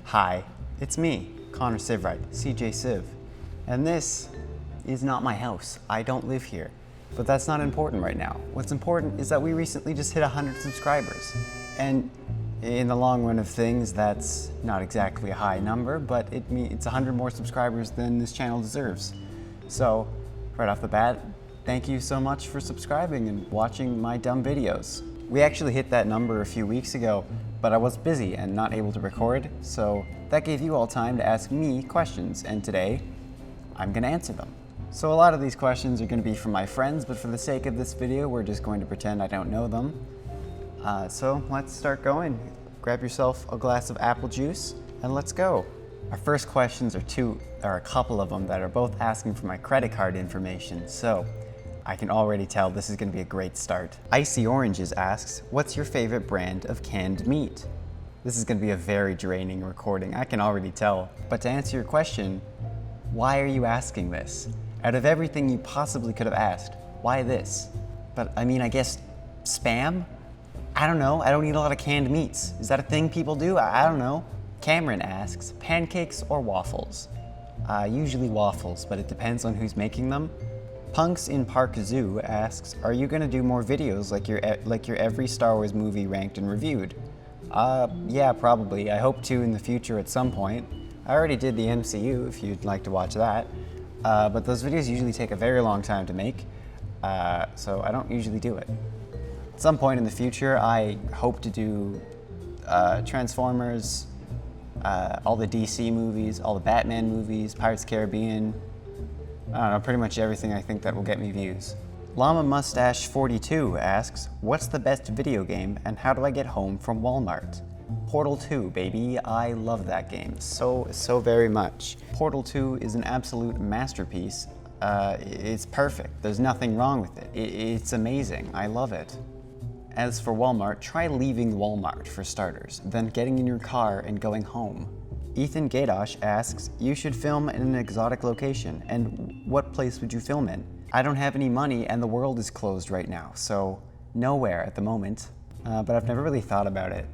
Hi, it's me, Connor Sivrite, CJ Siv, and this is not my house. I don't live here, but that's not important right now. What's important is that we recently just hit 100 subscribers, and in the long run of things, that's not exactly a high number, but it's 100 more subscribers than this channel deserves. So, right off the bat, thank you so much for subscribing and watching my dumb videos. We actually hit that number a few weeks ago, but I was busy and not able to record, so that gave you all time to ask me questions, and today, I'm gonna answer them. So a lot of these questions are gonna be from my friends, but for the sake of this video, we're just going to pretend I don't know them. So let's start going. Grab yourself a glass of apple juice, and let's go. Our first questions are a couple of them that are both asking for my credit card information, so I can already tell this is going to be a great start. Icy Oranges asks, what's your favorite brand of canned meat? This is going to be a very draining recording, I can already tell. But to answer your question, why are you asking this? Out of everything you possibly could have asked, why this? But I guess Spam? I don't know, I don't eat a lot of canned meats. Is that a thing people do? I don't know. Cameron asks, pancakes or waffles? Usually waffles, but it depends on who's making them. Punks in Park Zoo asks, are you gonna do more videos like your every Star Wars movie ranked and reviewed? Yeah, probably. I hope to in the future at some point. I already did the MCU if you'd like to watch that. But those videos usually take a very long time to make, so I don't usually do it. At some point in the future, I hope to do Transformers, all the DC movies, all the Batman movies, Pirates of the Caribbean, I don't know, pretty much everything I think that will get me views. Llama Mustache 42 asks, what's the best video game and how do I get home from Walmart? Portal 2, baby. I love that game so very much. Portal 2 is an absolute masterpiece. It's perfect. There's nothing wrong with it. It's amazing. I love it. As for Walmart, try leaving Walmart for starters, then getting in your car and going home. Ethan Gadosh asks, you should film in an exotic location, and what place would you film in? I don't have any money and the world is closed right now, so nowhere at the moment. But I've never really thought about it.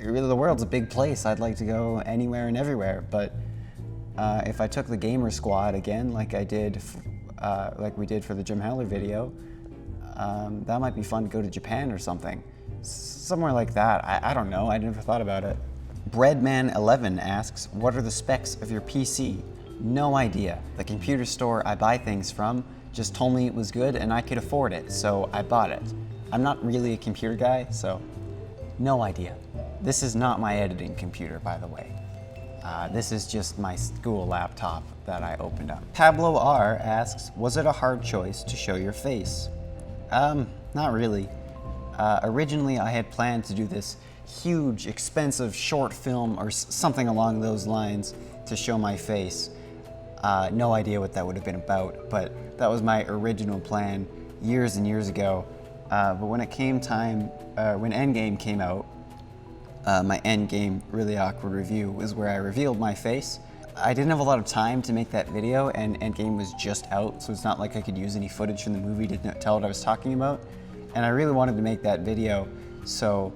Really, the world's a big place. I'd like to go anywhere and everywhere, but if I took the gamer squad again, like we did for the Jim Heller video, that might be fun to go to Japan or something. Somewhere like that. I don't know. I never thought about it. Breadman11 asks, what are the specs of your PC? No idea. The computer store I buy things from just told me it was good and I could afford it, so I bought it. I'm not really a computer guy, so no idea. This is not my editing computer, by the way. This is just my school laptop that I opened up. Pablo R asks, was it a hard choice to show your face? Not really. Originally I had planned to do this huge, expensive short film or something along those lines to show my face. No idea what that would have been about, but that was my original plan years and years ago. But when it came time, when Endgame came out, my Endgame Really Awkward review was where I revealed my face. I didn't have a lot of time to make that video, and Endgame was just out, so it's not like I could use any footage from the movie to tell what I was talking about. And I really wanted to make that video, so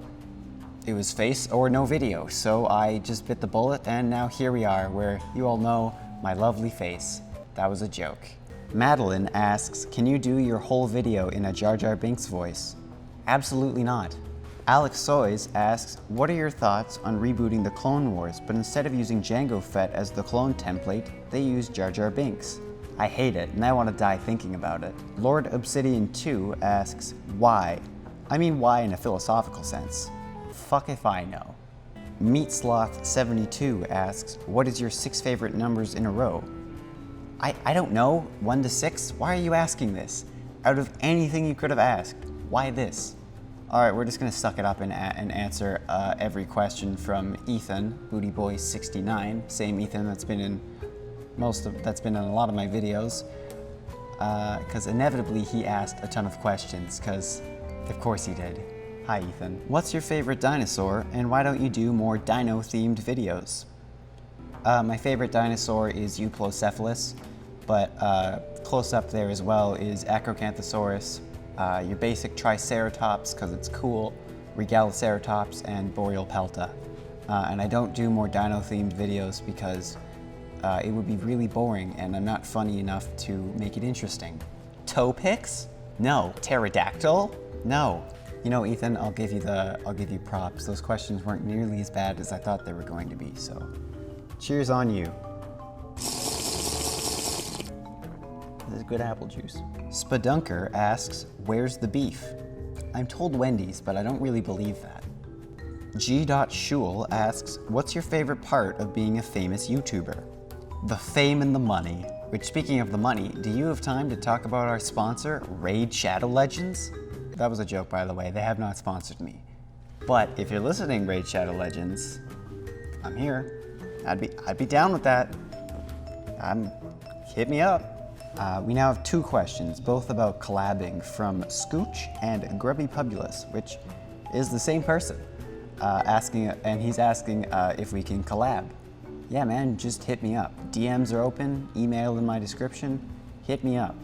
it was face or no video. So I just bit the bullet, and now here we are, where you all know my lovely face. That was a joke. Madeline asks, can you do your whole video in a Jar Jar Binks voice? Absolutely not. Alex Soys asks, what are your thoughts on rebooting the Clone Wars, but instead of using Jango Fett as the clone template, they use Jar Jar Binks? I hate it, and I want to die thinking about it. Lord Obsidian 2 asks, why? I mean why in a philosophical sense. Fuck if I know. Meatsloth72 asks, what is your 6 favorite numbers in a row? I don't know, 1 to 6? Why are you asking this? Out of anything you could have asked, why this? All right, we're just gonna suck it up and answer every question from Ethan, BootyBoy69, same Ethan that's been in a lot of my videos, because inevitably he asked a ton of questions, because of course he did. Hi Ethan. What's your favorite dinosaur, and why don't you do more dino-themed videos? My favorite dinosaur is Euplocephalus, but close up there as well is Acrocanthosaurus, your basic Triceratops, because it's cool, Regaliceratops, and Boreal Pelta. and I don't do more dino-themed videos because it would be really boring and I'm not funny enough to make it interesting. Toe picks? No. Pterodactyl? No. You know, Ethan, I'll give you props. Those questions weren't nearly as bad as I thought they were going to be, so cheers on you. This is good apple juice. Spadunker asks, where's the beef? I'm told Wendy's, but I don't really believe that. G.Shul asks, what's your favorite part of being a famous YouTuber? The fame and the money. Which, speaking of the money, do you have time to talk about our sponsor, Raid Shadow Legends? That was a joke, by the way. They have not sponsored me. But if you're listening, Raid Shadow Legends, I'm here. I'd be down with that. Hit me up. We now have 2 questions, both about collabing, from Scooch and Grubby Pubulus, which is the same person, he's asking if we can collab. Yeah, man, just hit me up. DMs are open, email in my description, hit me up.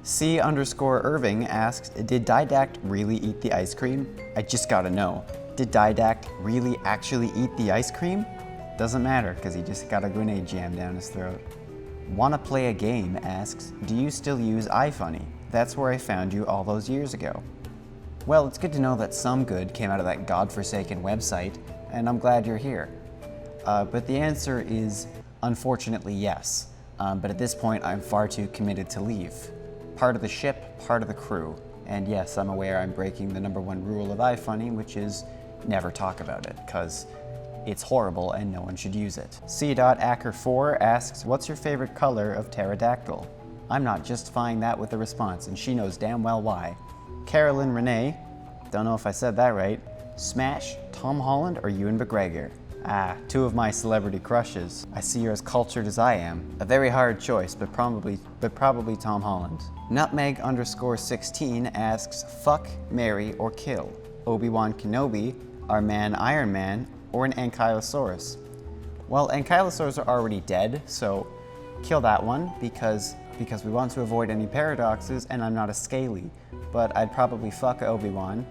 C_Irving asks, did Didact really eat the ice cream? I just gotta know, did Didact really actually eat the ice cream? Doesn't matter, because he just got a grenade jammed down his throat. Wanna Play a Game asks, do you still use iFunny? That's where I found you all those years ago. Well, it's good to know that some good came out of that godforsaken website, and I'm glad you're here. But the answer is, unfortunately, yes. But at this point, I'm far too committed to leave. Part of the ship, part of the crew. And yes, I'm aware I'm breaking the #1 rule of iFunny, which is never talk about it, because it's horrible and no one should use it. C.Acker4 asks, what's your favorite color of pterodactyl? I'm not justifying that with a response, and she knows damn well why. Carolyn Renee, don't know if I said that right, Smash, Tom Holland, or Ewan McGregor? 2 of my celebrity crushes. I see you're as cultured as I am. A very hard choice, but probably Tom Holland. Nutmeg_16 asks, fuck, marry, or kill? Obi-Wan Kenobi, our man Iron Man, or an Ankylosaurus? Well, Ankylosaurs are already dead, so kill that one because we want to avoid any paradoxes, and I'm not a scaly. But I'd probably fuck Obi-Wan,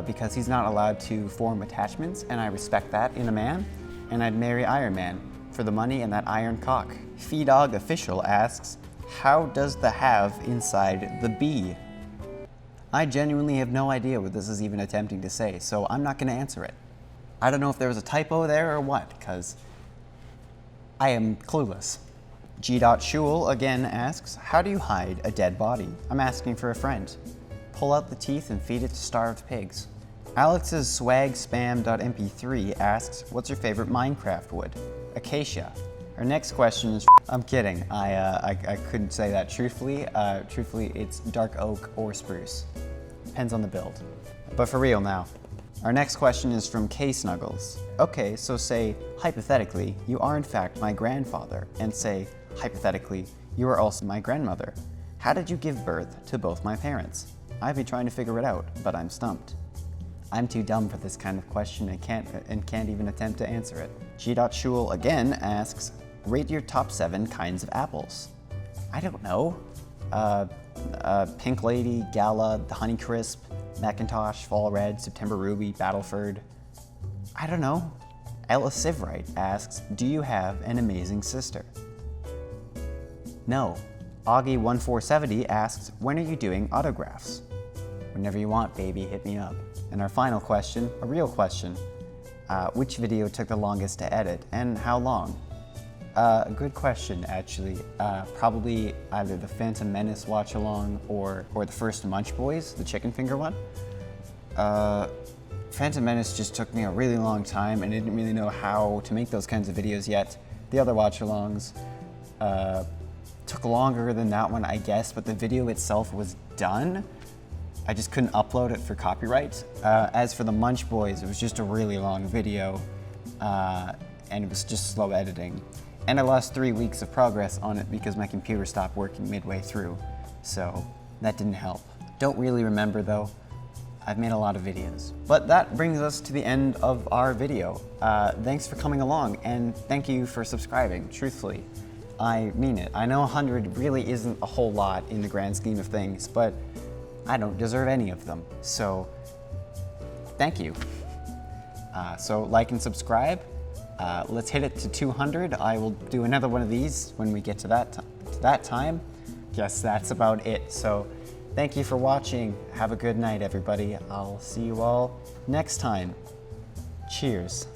because he's not allowed to form attachments, and I respect that in a man, and I'd marry Iron Man for the money and that iron cock. Feedog Official asks, how does the have inside the bee? I genuinely have no idea what this is even attempting to say, so I'm not going to answer it. I don't know if there was a typo there or what, because I am clueless. G.Shul again asks, how do you hide a dead body? I'm asking for a friend. Pull out the teeth and feed it to starved pigs. Alex's swagspam.mp3 asks, what's your favorite Minecraft wood? Acacia. Our next question is, I'm kidding, I couldn't say that truthfully. Truthfully, it's dark oak or spruce. Depends on the build. But for real now. Our next question is from K Snuggles. Okay, so say, hypothetically, you are in fact my grandfather, and say, hypothetically, you are also my grandmother. How did you give birth to both my parents? I've been trying to figure it out, but I'm stumped. I'm too dumb for this kind of question and can't even attempt to answer it. G.Shul again asks, rate your top 7 kinds of apples. I don't know. Pink Lady, Gala, the Honeycrisp, Macintosh, Fall Red, September Ruby, Battleford. I don't know. Ella Sivrite asks, do you have an amazing sister? No. Augie1470 asks, when are you doing autographs? Whenever you want, baby, hit me up. And our final question, a real question. Which video took the longest to edit, and how long? A good question, actually. Probably either the Phantom Menace watch-along or the first Munch Boys, the chicken finger one. Phantom Menace just took me a really long time, and I didn't really know how to make those kinds of videos yet. The other watch-alongs took longer than that one, I guess, but the video itself was done. I just couldn't upload it for copyright. As for the Munch Boys, it was just a really long video, and it was just slow editing. And I lost 3 weeks of progress on it because my computer stopped working midway through, so that didn't help. Don't really remember though. I've made a lot of videos. But that brings us to the end of our video. Thanks for coming along, and thank you for subscribing, truthfully. I mean it. I know 100 really isn't a whole lot in the grand scheme of things, but I don't deserve any of them, so thank you. So like and subscribe. Let's hit it to 200. I will do another one of these when we get to that time. Guess that's about it. So thank you for watching. Have a good night, everybody. I'll see you all next time. Cheers.